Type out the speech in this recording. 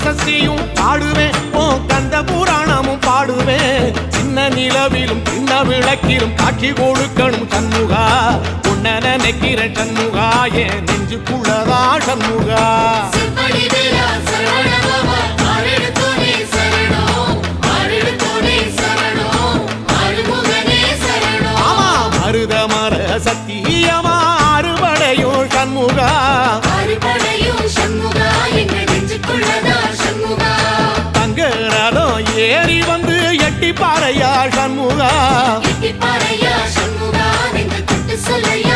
சஷ்டியும் பாடுவேன் உன் கந்த புராணமும் பாடுவேன் சின்ன நிலவிலும் சின்ன விளக்கிலும் காட்சி கொடுக்கணும் சண்முகா உன்ன நினைக்கிற சண்முகா என் நெஞ்சுக்குள்ளதா சண்முகா ஆமா மருதமர சத்தியமா அறுபடையும் சண்முகா தங்கரதம் ஏறி வந்து எட்டி பாறையா சண்முகா சொல்ல